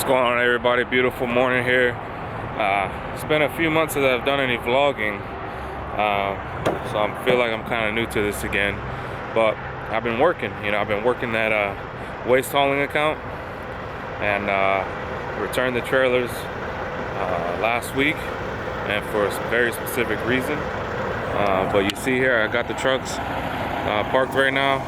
What's going on, everybody? Beautiful morning here. It's been a few months since I've done any vlogging, so I feel like I'm kind of new to this again. But I've been working, I've been working that waste hauling account, and returned the trailers last week, and for a very specific reason. But you see here, I got the trucks parked right now.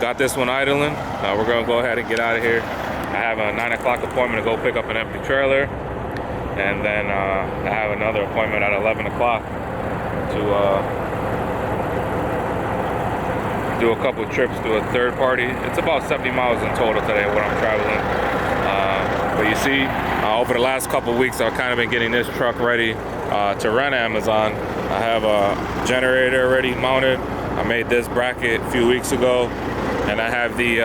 Got this one idling. We're gonna go ahead and get out of here. I have a 9 o'clock appointment to go pick up an empty trailer, and then I have another appointment at 11 o'clock to do a couple of trips to a third party. It's about 70 miles in total today when I'm traveling. But you see, over the last couple of weeks, I've kind of been getting this truck ready to run Amazon. I have a generator already mounted. I made this bracket a few weeks ago, and I have the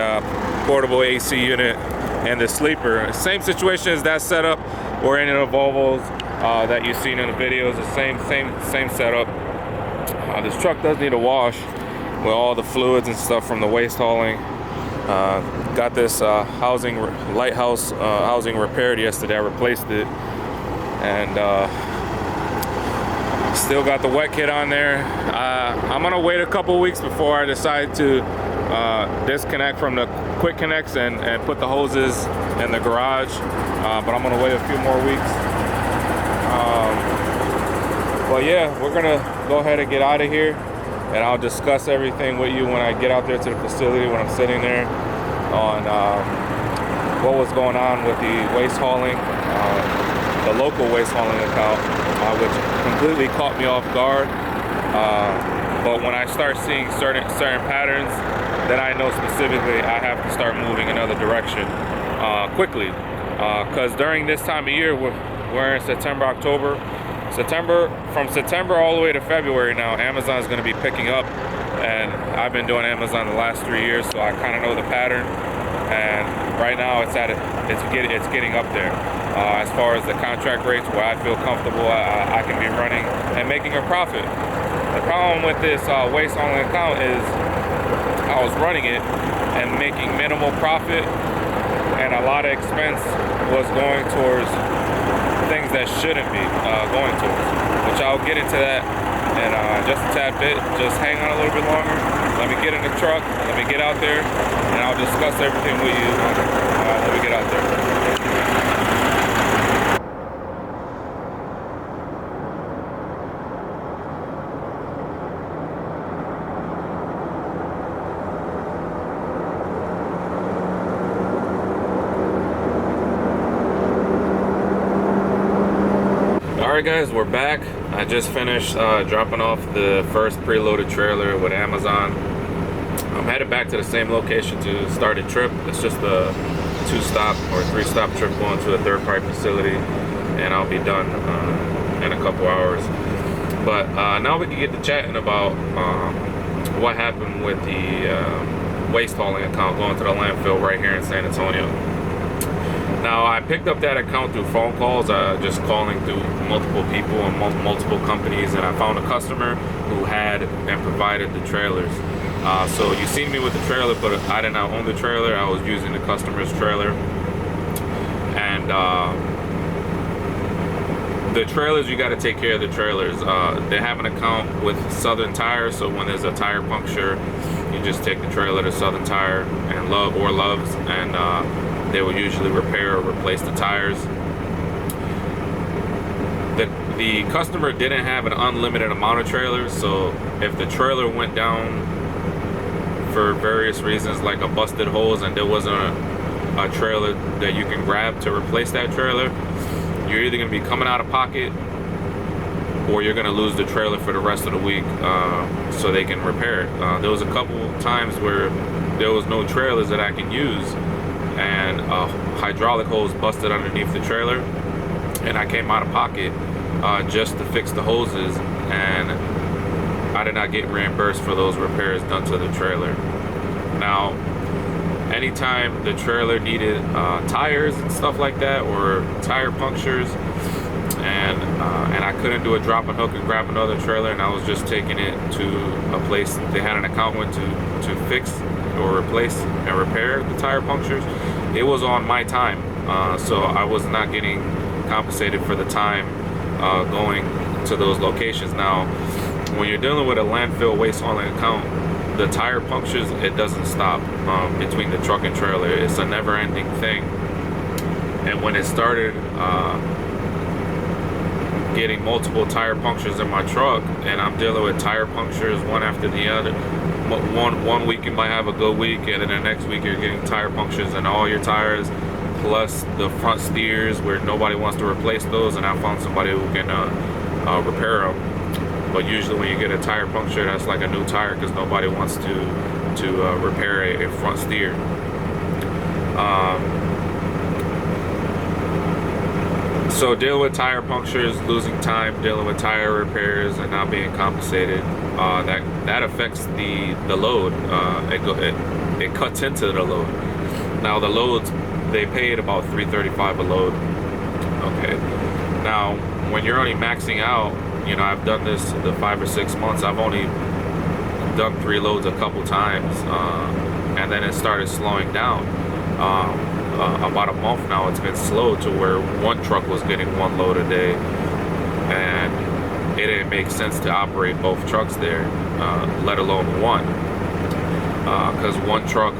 portable AC unit and the sleeper. Same situation as that setup, or any of the Volvos that you've seen in the videos. The same setup. This truck does need a wash with all the fluids and stuff from the waste hauling. Got this lighthouse housing repaired yesterday. I replaced it, and still got the wet kit on there. I'm gonna wait a couple weeks before I decide to disconnect from the quick connects and put the hoses in the garage, but I'm gonna wait a few more weeks. But yeah, we're gonna go ahead and get out of here, and I'll discuss everything with you when I get out there to the facility, when I'm sitting there, on what was going on with the waste hauling, the local waste hauling account, which completely caught me off guard. But when I start seeing certain patterns, then I know specifically I have to start moving another direction quickly. Because during this time of year, we're in September, October. From September all the way to February now, Amazon is going to be picking up. And I've been doing Amazon the last 3 years, so I kind of know the pattern. And right now it's getting up there. As far as the contract rates, where I feel comfortable, I can be running and making a profit. The problem with this waste hauling account is I was running it and making minimal profit, and a lot of expense was going towards things that shouldn't be going towards, which I'll get into that in just a tad bit. Just hang on a little bit longer. Let me get in the truck, let me get out there, and I'll discuss everything with you when we get out there. Alright guys, we're back. I just finished dropping off the first preloaded trailer with Amazon. I'm headed back to the same location to start a trip. It's just a 2-stop or 3-stop trip going to a third-party facility, and I'll be done in a couple hours. But now we can get to chatting about what happened with the waste hauling account going to the landfill right here in San Antonio. Now, I picked up that account through phone calls, just calling through multiple people and multiple companies, and I found a customer who had and provided the trailers. So you seen me with the trailer, but I did not own the trailer. I was using the customer's trailer. And the trailers, you got to take care of the trailers. They have an account with Southern Tire, so when there's a tire puncture, you just take the trailer to Southern Tire and Love's, and they will usually repair or replace the tires. The customer didn't have an unlimited amount of trailers, so if the trailer went down for various reasons, like a busted hose, and there wasn't a trailer that you can grab to replace that trailer, you're either going to be coming out of pocket, or you're going to lose the trailer for the rest of the week so they can repair it. There was a couple times where there was no trailers that I could use, and a hydraulic hose busted underneath the trailer, and I came out of pocket just to fix the hoses, and I did not get reimbursed for those repairs done to the trailer. Now, anytime the trailer needed tires and stuff like that, or tire punctures, and I couldn't do a drop and hook and grab another trailer, and I was just taking it to a place they had an account with to fix or replace and repair the tire punctures, it was on my time. so I was not getting compensated for the time going to those locations. Now, when you're dealing with a landfill waste hauling account, the tire punctures, it doesn't stop between the truck and trailer. It's a never-ending thing. And when it started getting multiple tire punctures in my truck, and I'm dealing with tire punctures one after the other. One week you might have a good week, and then the next week you're getting tire punctures in all your tires, plus the front steers where nobody wants to replace those, and I found somebody who can repair them. But usually when you get a tire puncture, that's like a new tire, because nobody wants to repair a front steer. So dealing with tire punctures, losing time, dealing with tire repairs, and not being compensated, that affects the load. It cuts into the load. Now the loads, they paid about $335 a load. Okay. Now when you're only maxing out, you know, I've done this the 5 or 6 months. I've only done 3 loads a couple times, and then it started slowing down. About a month now, it's been slow to where one truck was getting 1 load a day, and it didn't make sense to operate both trucks there, let alone one, because one truck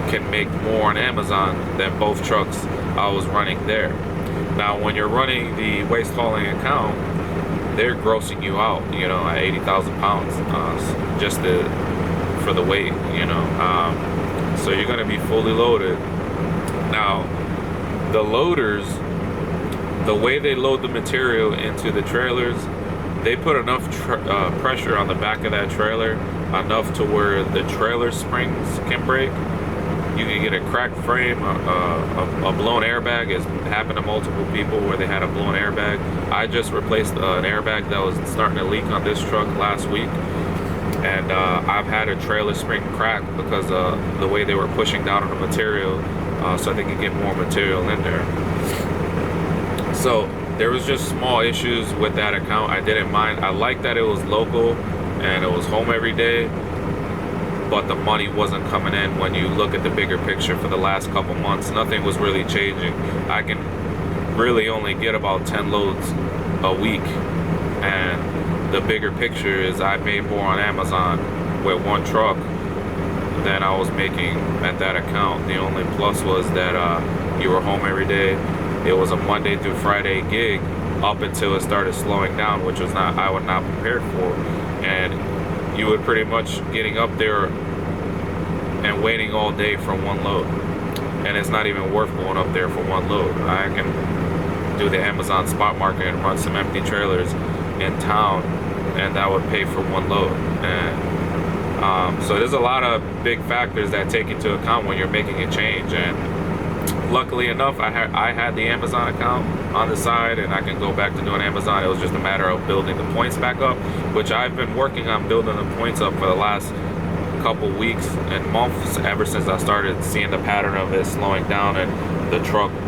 can make more on Amazon than both trucks I was running there. Now, when you're running the waste hauling account, they're grossing you out, you know, at 80,000 pounds just for the weight, you know. So you're going to be fully loaded. Now, the loaders, the way they load the material into the trailers, they put enough pressure on the back of that trailer, enough to where the trailer springs can break. You can get a cracked frame, a blown airbag. It's happened to multiple people where they had a blown airbag. I just replaced an airbag that was starting to leak on this truck last week. And I've had a trailer spring crack because the way they were pushing down on the material so they could get more material in there. So there was just small issues with that account. I didn't mind. I liked that it was local and it was home every day, but the money wasn't coming in. When you look at the bigger picture for the last couple months, nothing was really changing. I can really only get about 10 loads a week, and the bigger picture is I made more on Amazon with one truck than I was making at that account. The only plus was that you were home every day. It was a Monday through Friday gig up until it started slowing down, which was not, I was not prepared for. And you were pretty much getting up there and waiting all day for one load. And it's not even worth going up there for one load. I can do the Amazon spot market and run some empty trailers in town, and that would pay for one load. And so there's a lot of big factors that take into account when you're making a change. And luckily enough, I had the Amazon account on the side, and I can go back to doing Amazon. It was just a matter of building the points back up, which I've been working on building the points up for the last couple weeks and months, ever since I started seeing the pattern of it slowing down, and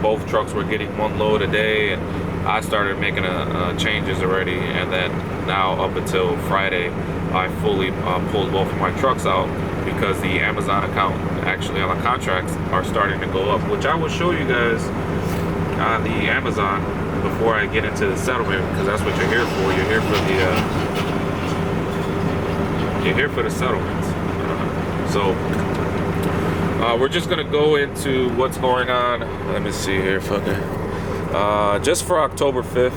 both trucks were getting 1 load a day, and I started making changes already. And then now up until Friday, I fully pulled both of my trucks out because the Amazon account actually on the contracts are starting to go up, which I will show you guys on the Amazon before I get into the settlement, because that's what you're here for. You're here for the settlements. So we're just gonna go into what's going on. Let me see here, just for October 5th.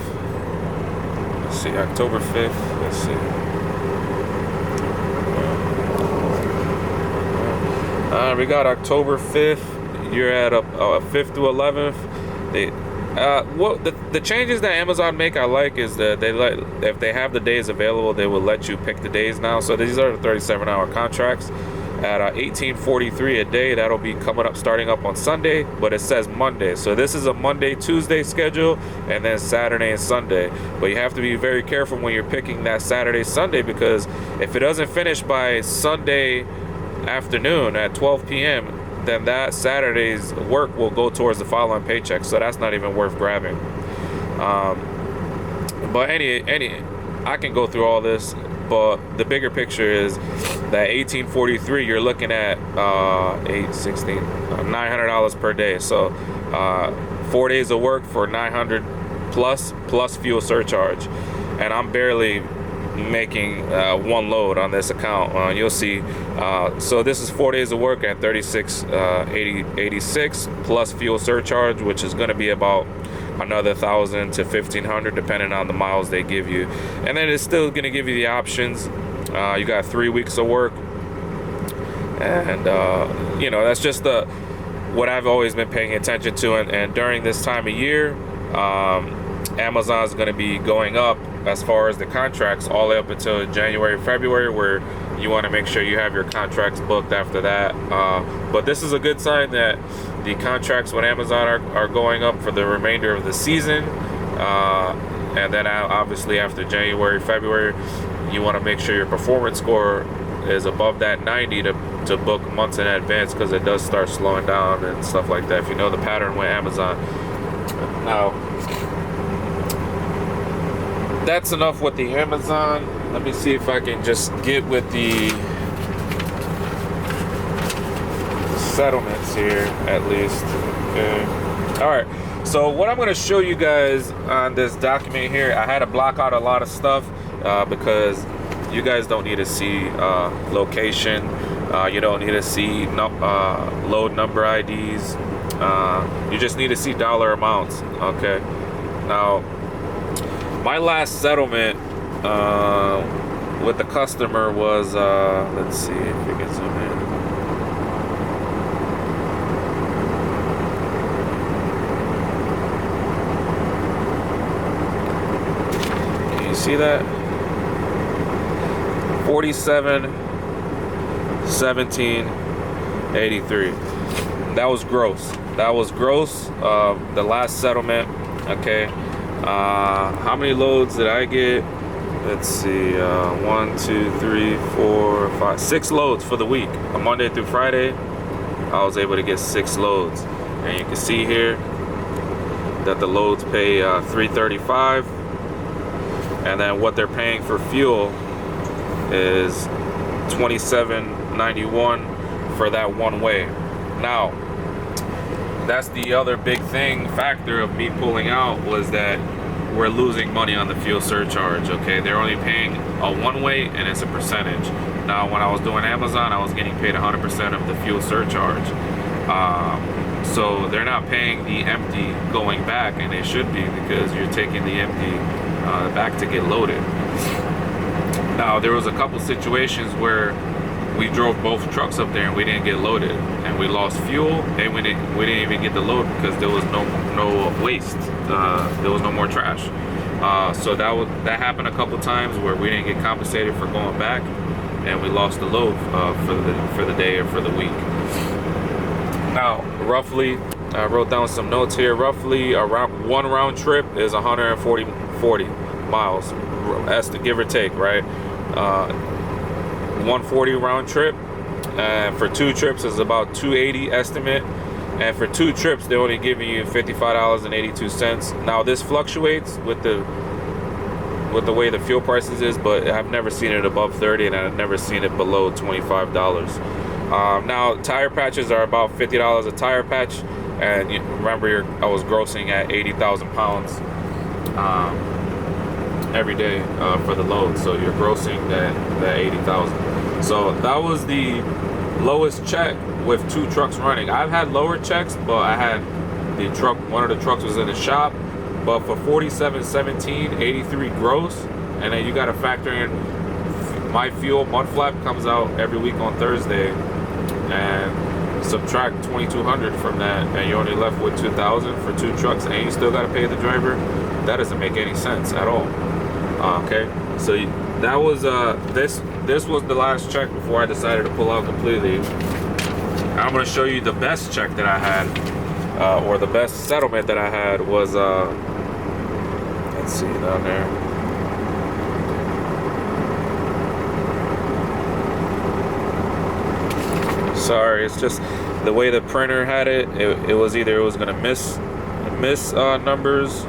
Let's see, October 5th. Let's see. We got October 5th. You're at 5th to 11th. The changes that Amazon make, I like, is that if they have the days available, they will let you pick the days now. So these are the 37-hour contracts at $18.43 a day. That'll be coming up, starting up on Sunday, but it says Monday. So this is a Monday, Tuesday schedule, and then Saturday and Sunday. But you have to be very careful when you're picking that Saturday, Sunday, because if it doesn't finish by Sunday afternoon at 12 p.m., then that Saturday's work will go towards the following paycheck. So that's not even worth grabbing. But I can go through all this, but the bigger picture is that 1843, you're looking at $900 per day. So 4 days of work for 900 plus fuel surcharge, and I'm barely making one load on this account. You'll see. So this is 4 days of work at 36.86 plus fuel surcharge, which is going to be about another $1,000 to $1,500 depending on the miles they give you. And then it's still going to give you the options. You got 3 weeks of work, and you know, that's just what I've always been paying attention to. And during this time of year, Amazon's going to be going up as far as the contracts all the way up until January, February, where you want to make sure you have your contracts booked after that. But this is a good sign that the contracts with Amazon are going up for the remainder of the season. And then obviously after January, February, you want to make sure your performance score is above that 90 to book months in advance, because it does start slowing down and stuff like that, if you know the pattern with Amazon. Now, that's enough with the Amazon. Let me see if I can just get with the settlements here at least. Okay. All right. So what I'm going to show you guys on this document here, I had to block out a lot of stuff because you guys don't need to see location. You don't need to see load number IDs. You just need to see dollar amounts. Okay. Now, my last settlement with the customer was, let's see if we can zoom in. Can you see that? 47.17.83. That was gross. That was gross. The last settlement. Okay. How many loads did I get? Let's see. 1, 2, 3, 4, 5, 6 loads for the week. On Monday through Friday, I was able to get 6 loads. And you can see here that the loads pay $3.35, and then what they're paying for fuel is $27.91 for that one way. Now, that's the other big factor of me pulling out, was that we're losing money on the fuel surcharge. Okay, they're only paying a one way, and it's a percentage. Now, when I was doing Amazon, I was getting paid 100% of the fuel surcharge. So they're not paying the empty going back, and they should be, because you're taking the empty back to get loaded. Now, there was a couple situations where we drove both trucks up there and we didn't get loaded, and we lost fuel, and we didn't even get the load because there was no waste. There was no more trash. So that happened a couple times where we didn't get compensated for going back, and we lost the load for the day or for the week. Now, roughly, I wrote down some notes here. Roughly, around one round trip is 140 miles. That's the give or take, right? 140 round trip, and for 2 trips is about 280 estimate, and for 2 trips they're only giving you $55.82. Now, this fluctuates with the way the fuel prices is, but I've never seen it above 30, and I've never seen it below $25. Now, tire patches are about $50 a tire patch, and remember, I was grossing at 80,000 pounds every day for the load, so you're grossing that 80,000. So that was the lowest check with 2 trucks running. I've had lower checks, but I had one of the trucks was in the shop. But for 47.17.83 gross, and then you got to factor in my fuel. Mud flap comes out every week on Thursday, and subtract 2,200 from that, and you're only left with 2,000 for 2 trucks, and you still got to pay the driver. That doesn't make any sense at all. Okay, so that was this was the last check before I decided to pull out completely. I'm going to show you the best check that I had, or the best settlement that I had was let's see down there. Sorry, it's just the way the printer had it. It was either it was going to miss numbers.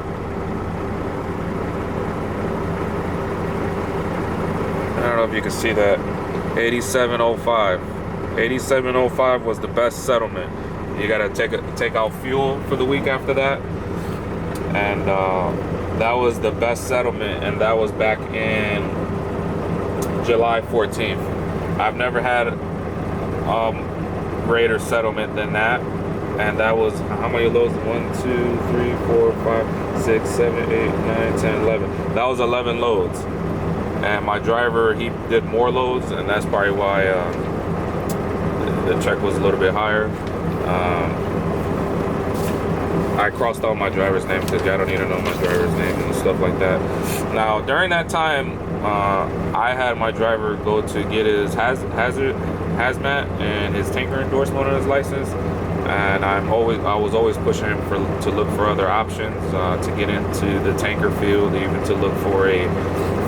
don't know if you can see that. 8705. 8705 was the best settlement. You gotta take out fuel for the week after that, and that was the best settlement, and that was back in July 14th. I've never had greater settlement than that, and that was how many loads? 1, 2, 3, 4, 5, 6, 7, 8, 9, 10, 11. That was 11 loads, and my driver, he did more loads, and that's probably why the check was a little bit higher. I crossed out my driver's name because I don't need to know my driver's name and stuff like that. Now, during that time, I had my driver go to get his hazmat and his tanker endorsement on his license, and I was always pushing him to look for other options, to get into the tanker field, even to look for a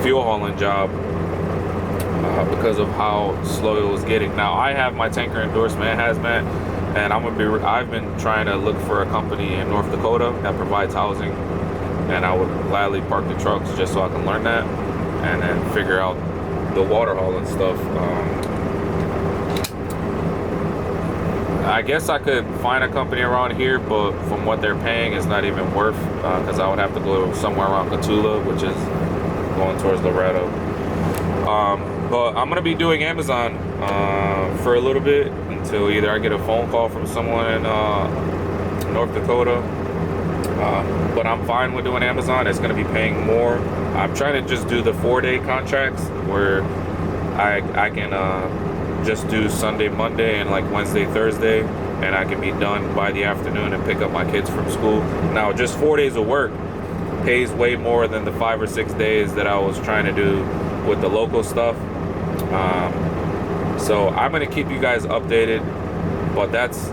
fuel hauling job, because of how slow it was getting. Now, I have my tanker endorsement and hazmat, and I've been trying to look for a company in North Dakota that provides housing, and I would gladly park the trucks just so I can learn that and then figure out the water hauling stuff. I guess I could find a company around here, but from what they're paying, it's not even worth, because I would have to go somewhere around Cotulla, which is going towards Laredo. But I'm gonna be doing Amazon for a little bit until either I get a phone call from someone in North Dakota. But I'm fine with doing Amazon. It's gonna be paying more. I'm trying to just do the 4-day contracts where I can just do Sunday, Monday, and like Wednesday, Thursday, and I can be done by the afternoon and pick up my kids from school. Now, just 4 days of work pays way more than the 5 or 6 days that I was trying to do with the local stuff. So I'm gonna keep you guys updated, but that's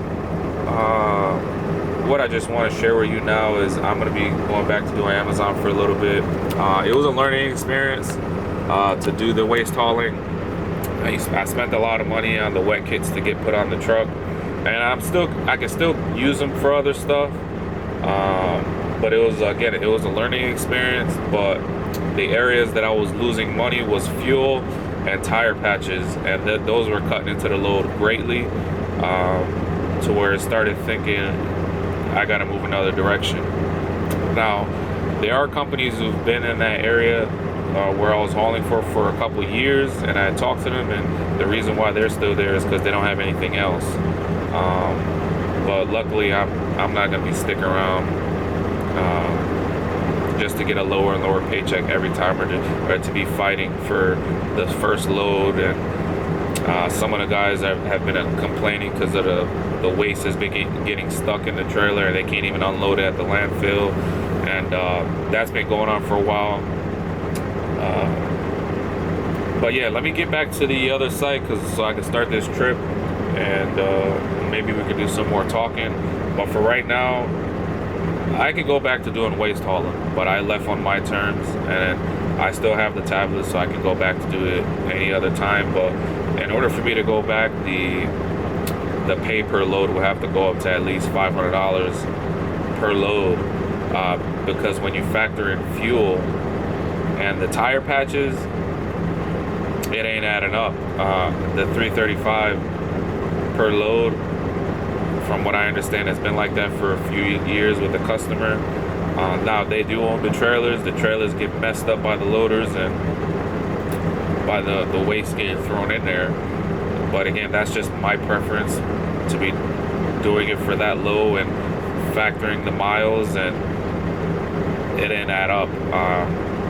what I just want to share with you now. Is I'm gonna be going back to doing Amazon for a little bit. It was a learning experience to do the waste hauling. I spent a lot of money on the wet kits to get put on the truck, and I can still use them for other stuff. But it was a learning experience. But the areas that I was losing money was fuel and tire patches, and those were cutting into the load greatly, to where it started thinking I gotta move another direction. Now, there are companies who've been in that area where I was hauling for a couple of years, and I talked to them, and the reason why they're still there is because they don't have anything else. But luckily, I'm not gonna be sticking around just to get a lower and lower paycheck every time, or to be fighting for the first load. And some of the guys have been complaining because of the waste has been getting stuck in the trailer, and they can't even unload it at the landfill, and that's been going on for a while. But yeah, let me get back to the other site so I can start this trip, and maybe we could do some more talking. But for right now, I could go back to doing waste hauling, but I left on my terms, and I still have the tablet, so I can go back to do it any other time. But in order for me to go back, the pay per load will have to go up to at least $500 per load, because when you factor in fuel and the tire patches, it ain't adding up. The $335 per load, from what I understand, has been like that for a few years with the customer. Now, they do own the trailers. The trailers get messed up by the loaders and by the waste getting thrown in there. But again, that's just my preference, to be doing it for that low and factoring the miles, and it didn't add up.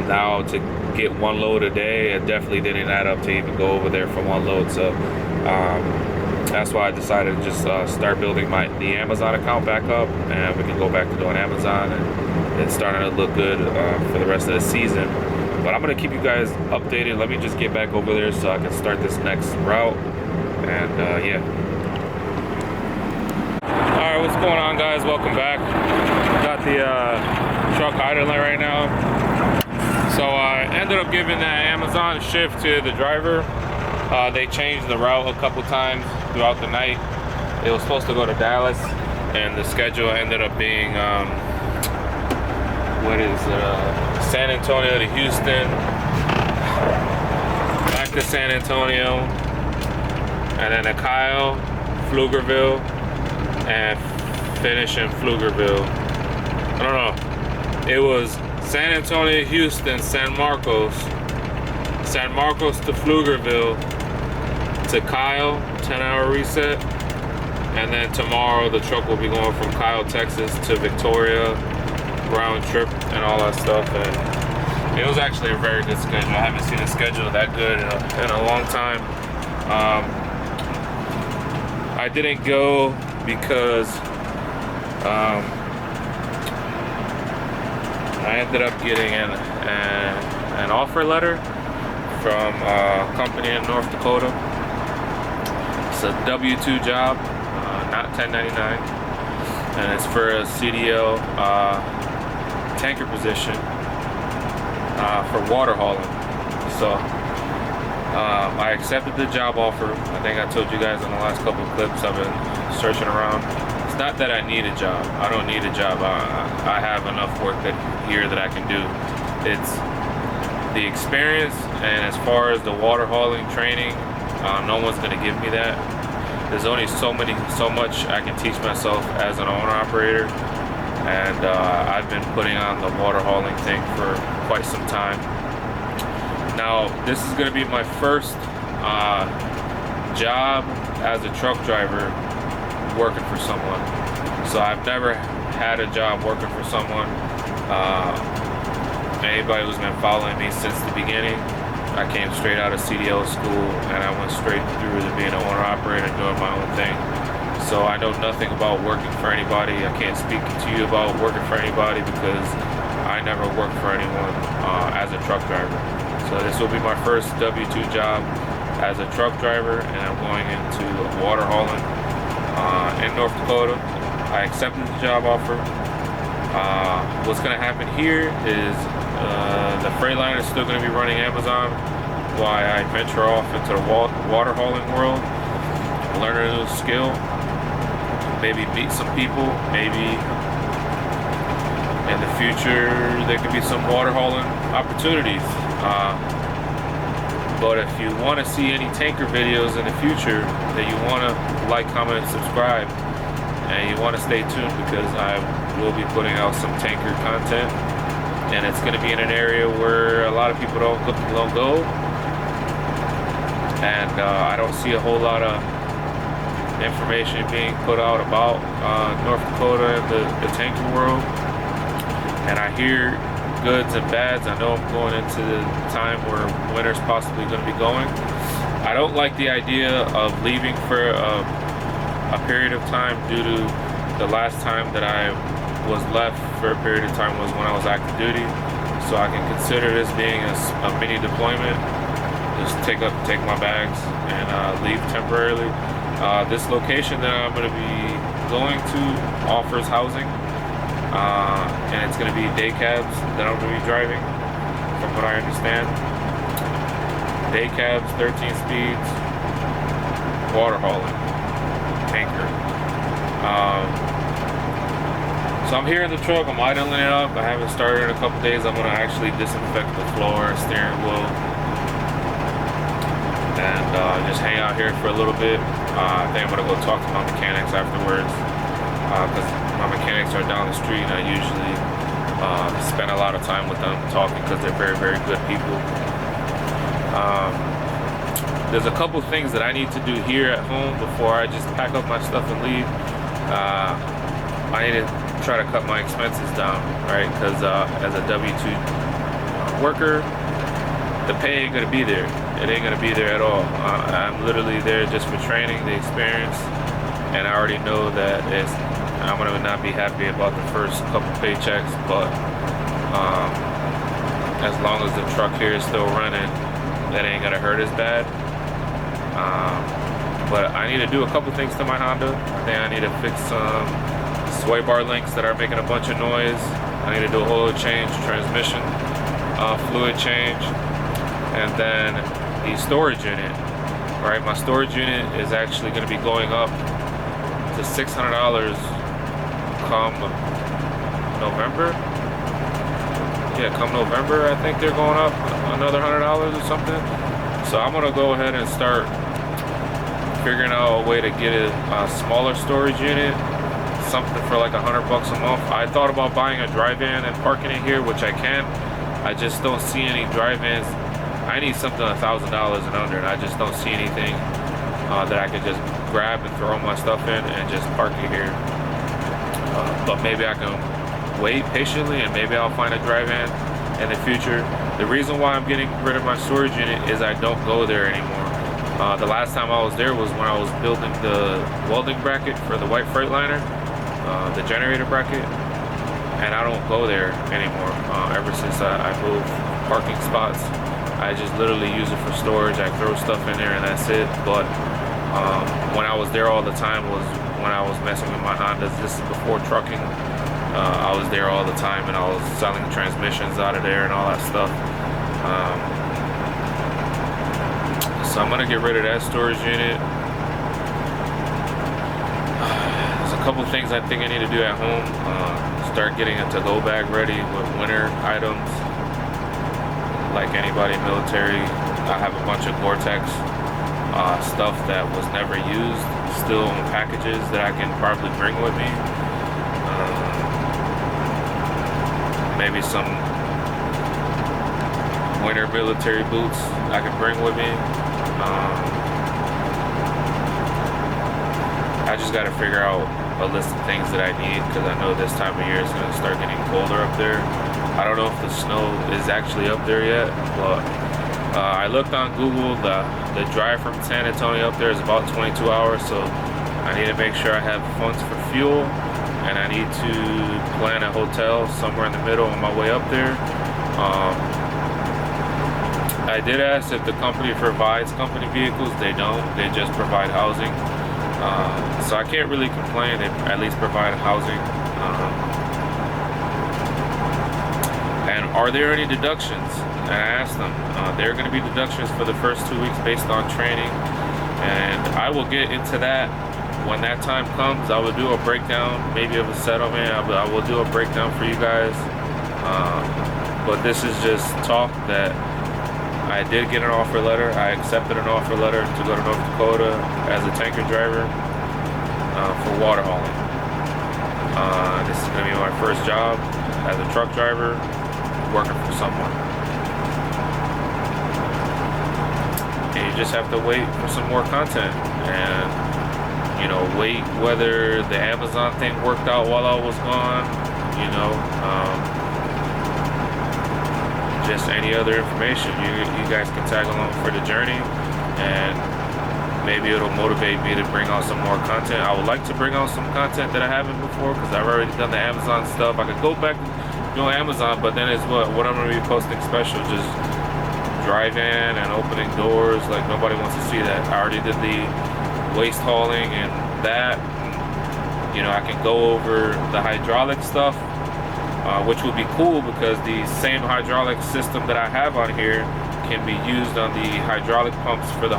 Now, to get one load a day, it definitely didn't add up to even go over there for one load. So that's why I decided to just start building the Amazon account back up, and we can go back to doing Amazon, and it's starting to look good for the rest of the season. But I'm gonna keep you guys updated. Let me just get back over there so I can start this next route, and yeah. All right, what's going on, guys? Welcome back. Got the truck idling right now. So I ended up giving that Amazon shift to the driver. They changed the route a couple times throughout the night. It was supposed to go to Dallas, and the schedule ended up being San Antonio to Houston, back to San Antonio, and then to Kyle, Pflugerville, and finish in Pflugerville. I don't know. It was San Antonio, Houston, San Marcos to Pflugerville, to Kyle, 10-hour reset, and then tomorrow the truck will be going from Kyle, Texas to Victoria, round trip and all that stuff. And it was actually a very good schedule. I haven't seen a schedule that good in a long time. I didn't go because I ended up getting an offer letter from a company in North Dakota. It's a W-2 job, not 1099, and it's for a CDL tanker position for water hauling. So I accepted the job offer. I think I told you guys in the last couple of clips I've been searching around. It's not that I need a job. I don't need a job. I have enough work here that I can do. It's the experience, and as far as the water hauling training, no one's going to give me that. There's only so much I can teach myself as an owner-operator, and I've been putting on the water hauling thing for quite some time. Now, this is going to be my first job as a truck driver working for someone. So I've never had a job working for someone. Anybody who's been following me since the beginning, I came straight out of CDL school and I went straight through to being an owner-operator and doing my own thing. So I know nothing about working for anybody. I can't speak to you about working for anybody because I never worked for anyone as a truck driver. So this will be my first W-2 job as a truck driver, and I'm going into water hauling in North Dakota. I accepted the job offer. What's going to happen here is the Freightliner is still going to be running Amazon while I venture off into the water hauling world, learn a new skill, maybe meet some people, maybe in the future there could be some water hauling opportunities. But if you want to see any tanker videos in the future, that you want to like, comment, and subscribe, and you want to stay tuned because I will be putting out some tanker content, and it's going to be in an area where a lot of people don't go, and I don't see a whole lot of information being put out about North Dakota and the tanker world. And I hear goods and bads. I know I'm going into the time where winter's possibly going to be going. I don't like the idea of leaving for a period of time due to the last time that I was left for a period of time was when I was active duty. So I can consider this being a mini deployment. Just take my bags and leave temporarily. This location that I'm going to be going to offers housing. And it's going to be day cabs that I'm going to be driving, from what I understand. Day cabs, 13 speeds, water hauling, tanker. So I'm here in the truck, I'm idling it up. I haven't started in a couple days. I'm going to actually disinfect the floor, steering wheel, and just hang out here for a little bit. I think I'm going to go talk to my mechanics afterwards, because my mechanics are down the street, and I usually spend a lot of time with them talking because they're very, very good people. There's a couple things that I need to do here at home before I just pack up my stuff and leave. I need to try to cut my expenses down, right? Because as a W-2 worker, the pay ain't gonna be there. It ain't gonna be there at all. I'm literally there just for training, the experience, and I already know that I'm gonna not be happy about the first couple paychecks, but as long as the truck here is still running, that ain't gonna hurt as bad. But I need to do a couple things to my Honda. I think I need to fix some sway bar links that are making a bunch of noise. I need to do a oil change, transmission fluid change, and then the storage unit. Right, my storage unit is actually going to be going up to $600 come November. Yeah, come November, I think they're going up another $100 or something. So I'm gonna go ahead and start figuring out a way to get a smaller storage unit, something for like $100 a month. I thought about buying a dry van and parking it here, which I can. I just don't see any dry vans. I need something $1,000 and under, and I just don't see anything that I could just grab and throw my stuff in and just park it here. But maybe I can wait patiently, and maybe I'll find a dry van in the future. The reason why I'm getting rid of my storage unit is I don't go there anymore. The last time I was there was when I was building the welding bracket for the white Freightliner, the generator bracket, and I don't go there anymore. Ever since I moved parking spots, I just literally use it for storage. I throw stuff in there and that's it. But when I was there all the time was when I was messing with my Hondas. This is before trucking. I was there all the time, and I was selling transmissions out of there and all that stuff. So I'm gonna get rid of that storage unit. There's a couple things I think I need to do at home. Start getting a to-go bag ready with winter items. Like anybody military, I have a bunch of Gore-Tex stuff that was never used, still in packages that I can probably bring with me. Maybe some winter military boots I can bring with me. I just gotta figure out a list of things that I need, because I know this time of year is gonna start getting colder up there. I don't know if the snow is actually up there yet, but I looked on Google. The drive from San Antonio up there is about 22 hours, so I need to make sure I have funds for fuel, and I need to plan a hotel somewhere in the middle on my way up there. I did ask if the company provides company vehicles. They don't. They just provide housing. So I can't really complain. They at least provide housing. And are there any deductions? And I asked them. There are going to be deductions for the first 2 weeks based on training, and I will get into that when that time comes. I will do a breakdown, maybe of a settlement. I will do a breakdown for you guys. But this is just talk that I did get an offer letter. I accepted an offer letter to go to North Dakota as a tanker driver for water hauling. This is going to be my first job as a truck driver, working for someone. And you just have to wait for some more content, and you know, wait whether the Amazon thing worked out while I was gone, you know, just any other information. You guys can tag along for the journey, and maybe it'll motivate me to bring out some more content. I would like to bring out some content that I haven't before, because I've already done the Amazon stuff. I could go back to doing Amazon, but then it's what I'm going to be posting special, just drive-in and opening doors. Like, nobody wants to see that. I already did the waste hauling and that. You know, I can go over the hydraulic stuff, which would be cool, because the same hydraulic system that I have on here can be used on the hydraulic pumps for the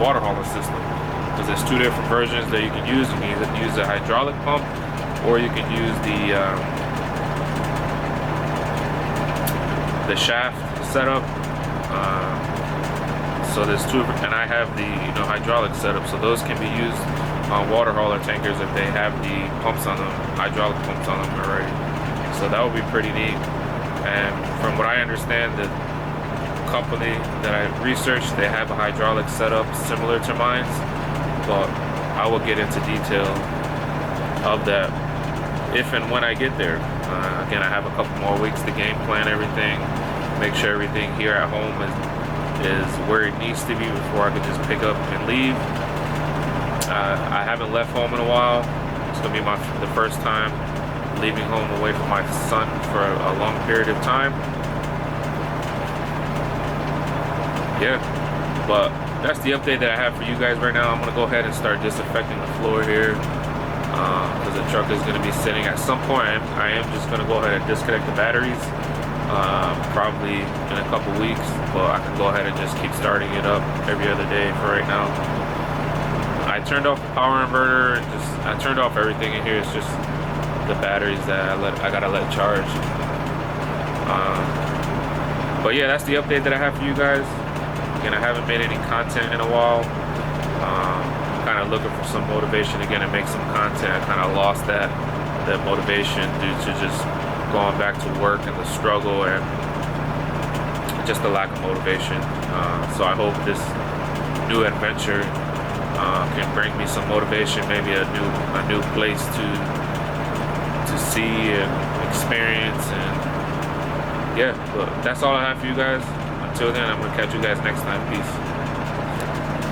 water hauling system. Because there's two different versions that you can use. You can either use the hydraulic pump, or you can use the shaft setup. So there's two, and I have the hydraulic setup, so those can be used on water hauler tankers if they have the pumps on them, hydraulic pumps on them already. So that would be pretty neat. And from what I understand, the company that I researched, they have a hydraulic setup similar to mine, but I will get into detail of that if and when I get there. Again, I have a couple more weeks to game plan everything, make sure everything here at home is where it needs to be before I can just pick up and leave. I haven't left home in a while. It's gonna be the first time leaving home away from my son for a long period of time. Yeah, but that's the update that I have for you guys right now. I'm gonna go ahead and start disinfecting the floor here, because the truck is gonna be sitting. At some point, I am just gonna go ahead and disconnect the batteries, probably in a couple weeks, but I can go ahead and just keep starting it up every other day for right now. I turned off the power inverter, and I turned off everything in here. It's just the batteries that I gotta let charge. But yeah, that's the update that I have for you guys. Again, I haven't made any content in a while. Kind of looking for some motivation again to make some content. I kind of lost that motivation due to just going back to work and the struggle and just the lack of motivation. So I hope this new adventure can bring me some motivation, maybe a new place to see and experience. And yeah, but that's all I have for you guys. Until then, I'm gonna catch you guys next time. Peace.